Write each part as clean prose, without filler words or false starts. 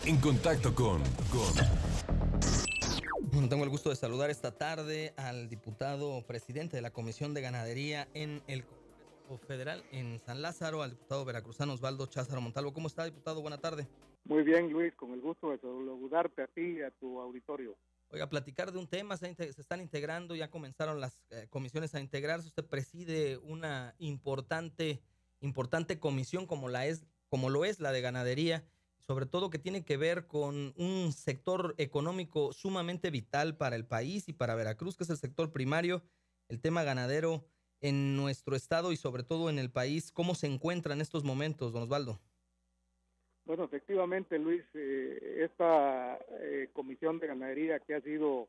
En contacto con... Bueno, tengo el gusto de saludar esta tarde al diputado presidente de la Comisión de Ganadería en el Congreso Federal en San Lázaro, al diputado veracruzano Osvaldo Cházaro Montalvo. ¿Cómo está, diputado? Buena tarde. Muy bien, Luis, con el gusto de saludarte a ti y a tu auditorio. Oiga, platicar de un tema, se están integrando, ya comenzaron las comisiones a integrarse. Usted preside una importante comisión como lo es la de ganadería, sobre todo que tiene que ver con un sector económico sumamente vital para el país y para Veracruz, que es el sector primario, el tema ganadero en nuestro estado y sobre todo en el país. ¿Cómo se encuentra en estos momentos, don Osvaldo? Bueno, efectivamente, Luis, esta comisión de ganadería que ha sido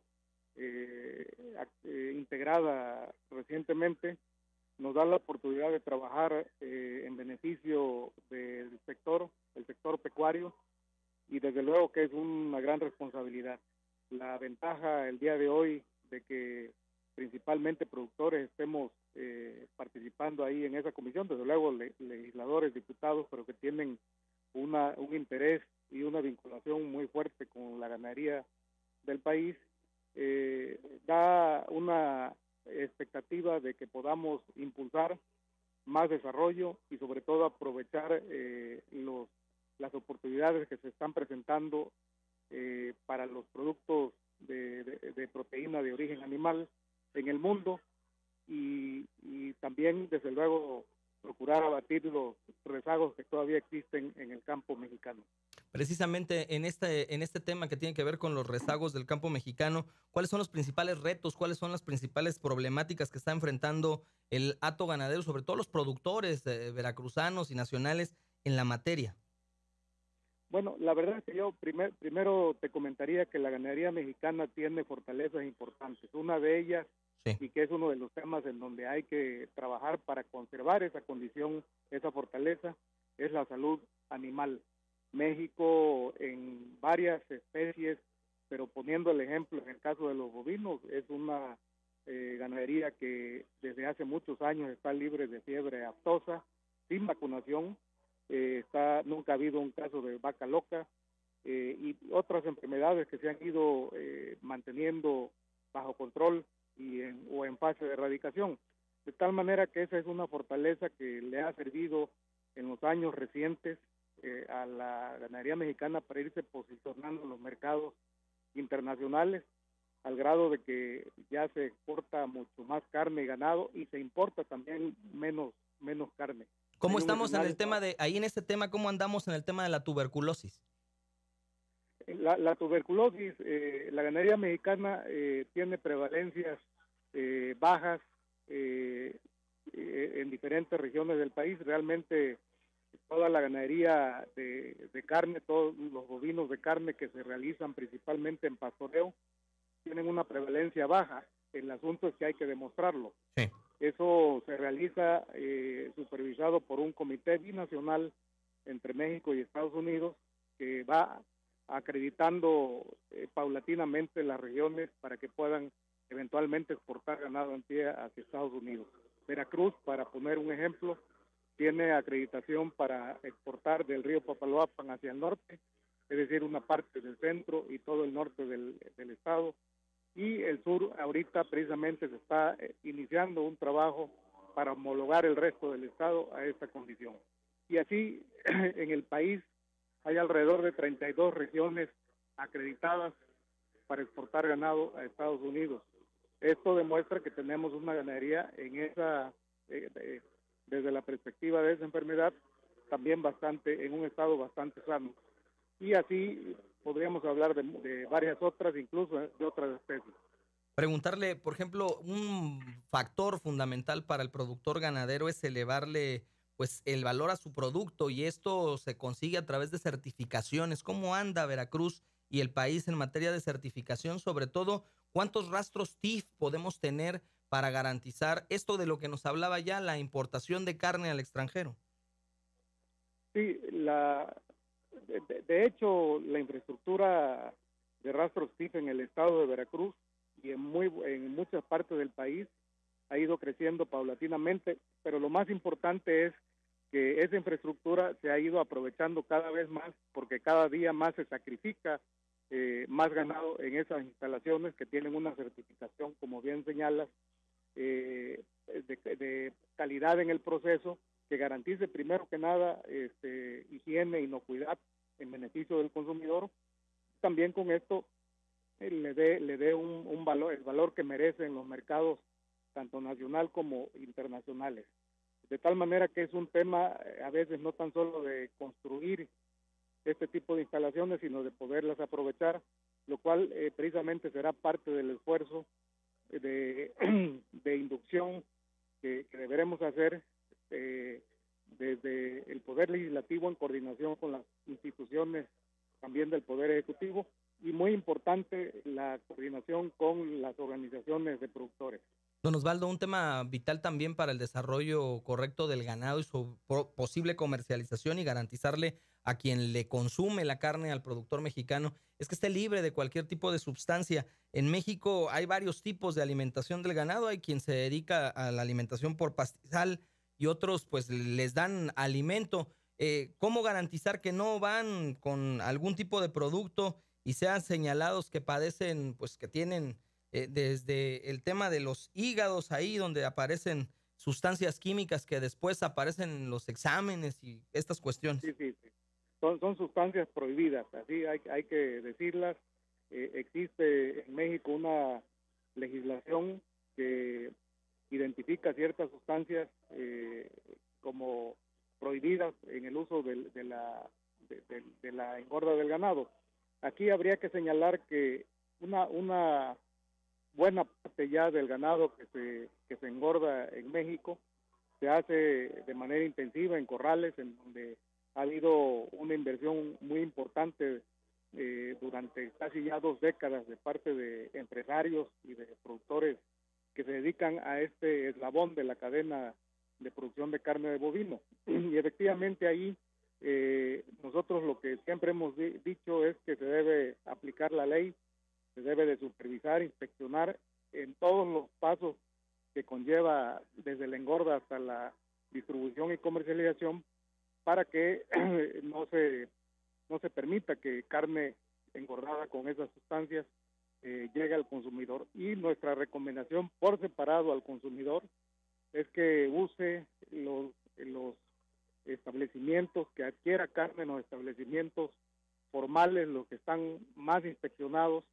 integrada recientemente nos da la oportunidad de trabajar en beneficio del sector, el sector pecuario, y desde luego que es una gran responsabilidad. La ventaja el día de hoy de que principalmente productores estemos participando ahí en esa comisión, desde luego legisladores, diputados, pero que tienen un interés y una vinculación muy fuerte con la ganadería del país, da una expectativa de que podamos impulsar más desarrollo y sobre todo aprovechar las oportunidades que se están presentando para los productos de proteína de origen animal en el mundo y también desde luego procurar abatir los rezagos que todavía existen en el campo mexicano. Precisamente en este tema que tiene que ver con los rezagos del campo mexicano, ¿cuáles son los principales retos, cuáles son las principales problemáticas que está enfrentando el hato ganadero, sobre todo los productores veracruzanos y nacionales en la materia? Bueno, la verdad es que yo primero te comentaría que la ganadería mexicana tiene fortalezas importantes. Una de ellas, sí, y que es uno de los temas en donde hay que trabajar para conservar esa condición, esa fortaleza, es la salud animal. México en varias especies, pero poniendo el ejemplo en el caso de los bovinos, es una ganadería que desde hace muchos años está libre de fiebre aftosa, sin vacunación. Nunca ha habido un caso de vaca loca y otras enfermedades que se han ido manteniendo bajo control o en fase de erradicación, de tal manera que esa es una fortaleza que le ha servido en los años recientes a la ganadería mexicana para irse posicionando en los mercados internacionales, al grado de que ya se exporta mucho más carne y ganado y se importa también menos carne. ¿Cómo estamos en el tema en este tema, cómo andamos en el tema de la tuberculosis? La tuberculosis, la ganadería mexicana tiene prevalencias bajas en diferentes regiones del país. Realmente toda la ganadería de carne, todos los bovinos de carne que se realizan principalmente en pastoreo, tienen una prevalencia baja. El asunto es que hay que demostrarlo. Sí. Eso se realiza supervisado por un comité binacional entre México y Estados Unidos que va acreditando paulatinamente las regiones para que puedan eventualmente exportar ganado en pie hacia Estados Unidos. Veracruz, para poner un ejemplo, tiene acreditación para exportar del río Papaloapan hacia el norte, es decir, una parte del centro y todo el norte del estado, y el sur ahorita precisamente se está iniciando un trabajo para homologar el resto del estado a esta condición. Y así en el país hay alrededor de 32 regiones acreditadas para exportar ganado a Estados Unidos. Esto demuestra que tenemos una ganadería en esa desde la perspectiva de esa enfermedad también en un estado bastante sano. Y así podríamos hablar de varias otras, incluso de otras especies. Preguntarle, por ejemplo, un factor fundamental para el productor ganadero es elevarle pues el valor a su producto, y esto se consigue a través de certificaciones. ¿Cómo anda Veracruz y el país en materia de certificación? Sobre todo, ¿cuántos rastros TIF podemos tener para garantizar esto de lo que nos hablaba ya, la importación de carne al extranjero? Sí, de hecho, la infraestructura de rastros TIF en el estado de Veracruz y en muchas partes del país ha ido creciendo paulatinamente, pero lo más importante es que esa infraestructura se ha ido aprovechando cada vez más porque cada día más se sacrifica más ganado en esas instalaciones que tienen una certificación, como bien señalas, de calidad en el proceso, que garantice primero que nada higiene, inocuidad en beneficio del consumidor. También con esto le dé un valor, el valor que merece en los mercados tanto nacional como internacionales. De tal manera que es un tema a veces no tan solo de construir este tipo de instalaciones, sino de poderlas aprovechar, lo cual precisamente será parte del esfuerzo de inducción que deberemos hacer desde el Poder Legislativo en coordinación con las instituciones también del Poder Ejecutivo, y muy importante la coordinación con las organizaciones de productores. Don Osvaldo, un tema vital también para el desarrollo correcto del ganado y su posible comercialización y garantizarle a quien le consume la carne, al productor mexicano, es que esté libre de cualquier tipo de sustancia. En México hay varios tipos de alimentación del ganado. Hay quien se dedica a la alimentación por pastizal y otros pues les dan alimento. ¿Cómo garantizar que no van con algún tipo de producto y sean señalados que padecen, pues que tienen desde el tema de los hígados, ahí donde aparecen sustancias químicas que después aparecen en los exámenes y estas cuestiones? Sí. Son sustancias prohibidas, así hay que decirlas. Existe en México una legislación que identifica ciertas sustancias como prohibidas en el uso de la engorda del ganado. Aquí habría que señalar que una buena parte ya del ganado que se engorda en México se hace de manera intensiva en corrales, en donde ha habido una inversión muy importante durante casi ya 2 décadas de parte de empresarios y de productores que se dedican a este eslabón de la cadena de producción de carne de bovino. Y efectivamente ahí nosotros lo que siempre hemos dicho es que se debe aplicar la ley, se debe de supervisar, inspeccionar en todos los pasos que conlleva desde la engorda hasta la distribución y comercialización, para que no se permita que carne engordada con esas sustancias llegue al consumidor. Y nuestra recomendación por separado al consumidor es que use los establecimientos, que adquiera carne en los establecimientos formales, los que están más inspeccionados,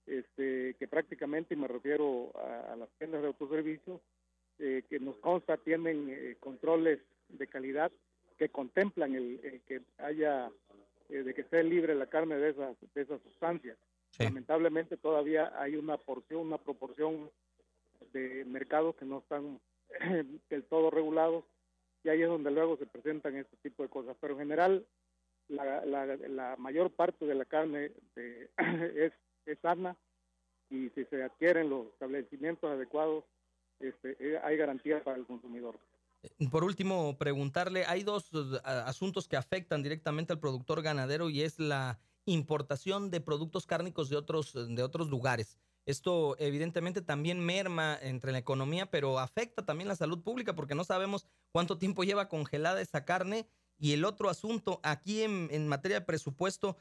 que prácticamente, y me refiero a las tiendas de autoservicio, que nos consta tienen controles de calidad que contemplan el que haya, de que esté libre la carne de esas sustancias. Sí. Lamentablemente todavía hay una proporción de mercados que no están del todo regulados, y ahí es donde luego se presentan este tipo de cosas. Pero en general, la mayor parte de la carne es sana, y si se adquieren los establecimientos adecuados, hay garantía para el consumidor. Por último, preguntarle, hay dos asuntos que afectan directamente al productor ganadero, y es la importación de productos cárnicos de otros lugares. Esto evidentemente también merma entre la economía, pero afecta también la salud pública porque no sabemos cuánto tiempo lleva congelada esa carne. Y el otro asunto, aquí en materia de presupuesto,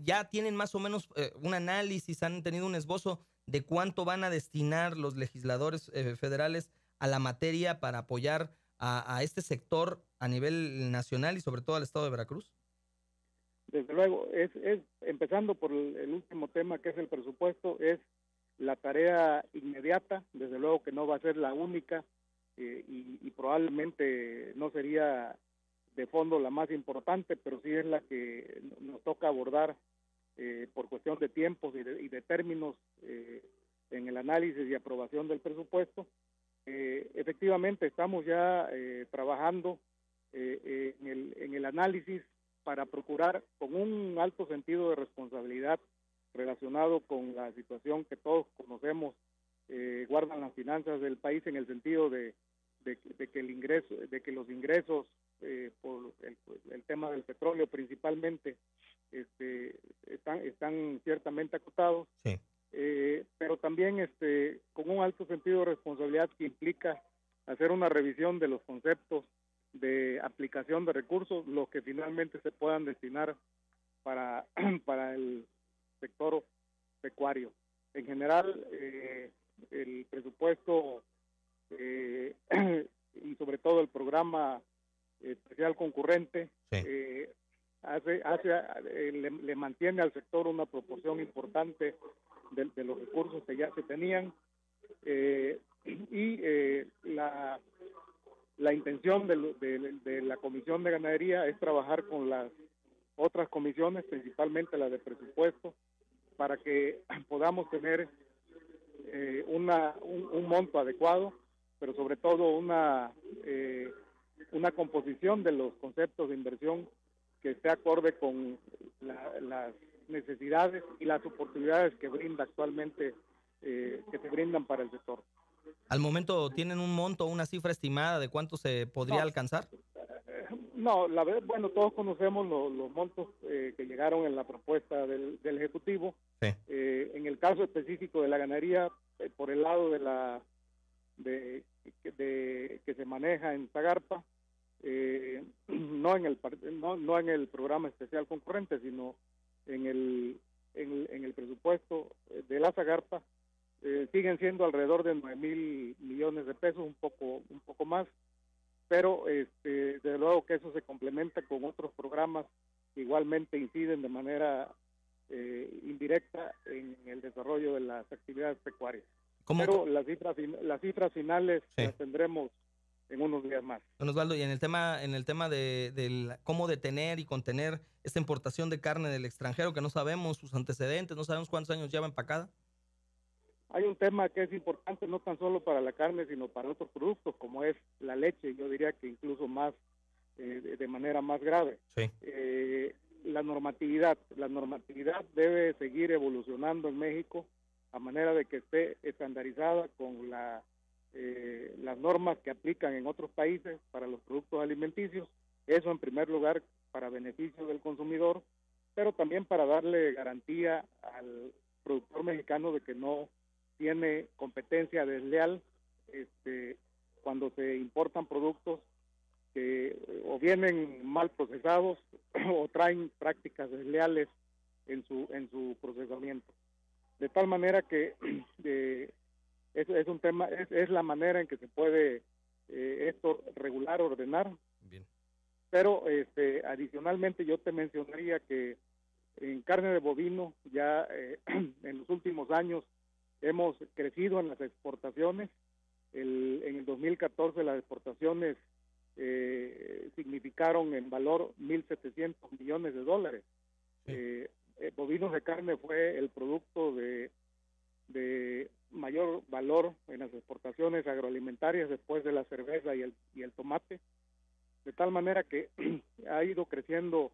ya tienen más o menos un análisis, han tenido un esbozo de cuánto van a destinar los legisladores federales a la materia para apoyar a este sector a nivel nacional y sobre todo al estado de Veracruz. Desde luego, es empezando por el último tema, que es el presupuesto, es la tarea inmediata, desde luego que no va a ser la única, y probablemente no sería de fondo la más importante, pero sí es la que nos toca abordar por cuestión de tiempos y de términos en el análisis y aprobación del presupuesto. Efectivamente estamos ya trabajando en el análisis para procurar, con un alto sentido de responsabilidad relacionado con la situación que todos conocemos, guardan las finanzas del país, en el sentido de que los ingresos por el tema del petróleo principalmente están ciertamente acotados. Sí. Pero también con un alto sentido de responsabilidad que implica hacer una revisión de los conceptos de aplicación de recursos los que finalmente se puedan destinar para, para el sector pecuario. En general, el presupuesto y sobre todo el programa especial concurrente Sí. le mantiene al sector una proporción importante de los recursos que ya se tenían, y la intención de la Comisión de Ganadería es trabajar con las otras comisiones, principalmente la de presupuesto, para que podamos tener un monto adecuado, pero sobre todo una composición de los conceptos de inversión que esté acorde con las necesidades y las oportunidades que brinda actualmente, que se brindan para el sector. ¿Al momento tienen un monto o una cifra estimada de cuánto se podría alcanzar? No, la verdad, bueno, todos conocemos los montos que llegaron en la propuesta del Ejecutivo. Sí. En el caso específico de la ganadería, por el lado de que se maneja en Zagarpa, no en el programa especial concurrente, sino en el presupuesto de la Zagarpa, siguen siendo alrededor de 9,000 millones de pesos, un poco más, pero desde luego que eso se complementa con otros programas que igualmente inciden de manera indirecta en el desarrollo de las actividades pecuarias. Pero las cifras finales sí las tendremos en unos días más. Don Osvaldo, y en el tema de cómo detener y contener esta importación de carne del extranjero, que no sabemos sus antecedentes, no sabemos cuántos años lleva empacada. Hay un tema que es importante no tan solo para la carne, sino para otros productos, como es la leche. Yo diría que incluso más, de manera más grave. Sí. La normatividad debe seguir evolucionando en México a manera de que esté estandarizada con las normas que aplican en otros países para los productos alimenticios. Eso en primer lugar para beneficio del consumidor, pero también para darle garantía al productor mexicano de que no tiene competencia desleal cuando se importan productos que o vienen mal procesados o traen prácticas desleales en su procesamiento. De tal manera que es un tema, es la manera en que se puede esto regular, ordenar. Bien. Pero adicionalmente yo te mencionaría que en carne de bovino ya en los últimos años hemos crecido en las exportaciones. En el 2014 las exportaciones significaron en valor $1,700 millones. Sí. Bovinos de carne fue el producto de mayor valor en las exportaciones agroalimentarias después de la cerveza y el tomate, de tal manera que ha ido creciendo,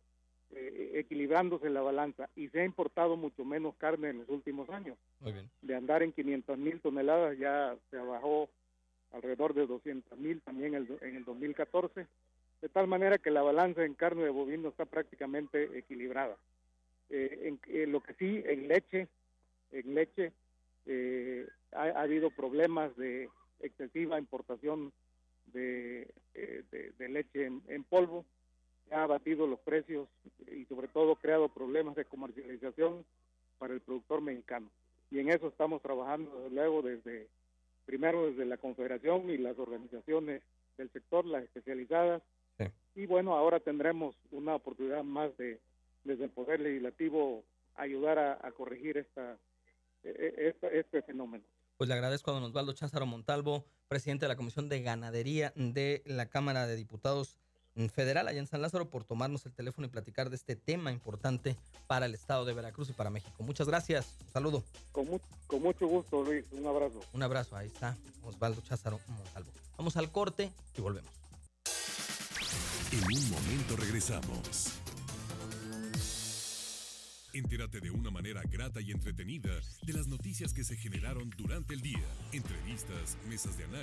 equilibrándose la balanza, y se ha importado mucho menos carne en los últimos años. Muy bien. De andar en 500,000 toneladas ya se bajó alrededor de 200,000 también en el 2014, de tal manera que la balanza en carne de bovino está prácticamente equilibrada. Lo que sí, en leche ha habido problemas de excesiva importación de leche en polvo, que ha abatido los precios y sobre todo creado problemas de comercialización para el productor mexicano. Y en eso estamos trabajando desde luego primero desde la Confederación y las organizaciones del sector, las especializadas. Sí. Y bueno, ahora tendremos una oportunidad más desde el Poder Legislativo ayudar a corregir este fenómeno. Pues le agradezco a don Osvaldo Cházaro Montalvo, presidente de la Comisión de Ganadería de la Cámara de Diputados Federal allá en San Lázaro, por tomarnos el teléfono y platicar de este tema importante para el estado de Veracruz y para México. Muchas gracias. Un saludo. Con mucho gusto, Luis. Un abrazo. Un abrazo. Ahí está Osvaldo Cházaro Montalvo. Vamos al corte y volvemos. En un momento regresamos. Entérate de una manera grata y entretenida de las noticias que se generaron durante el día. Entrevistas, mesas de análisis.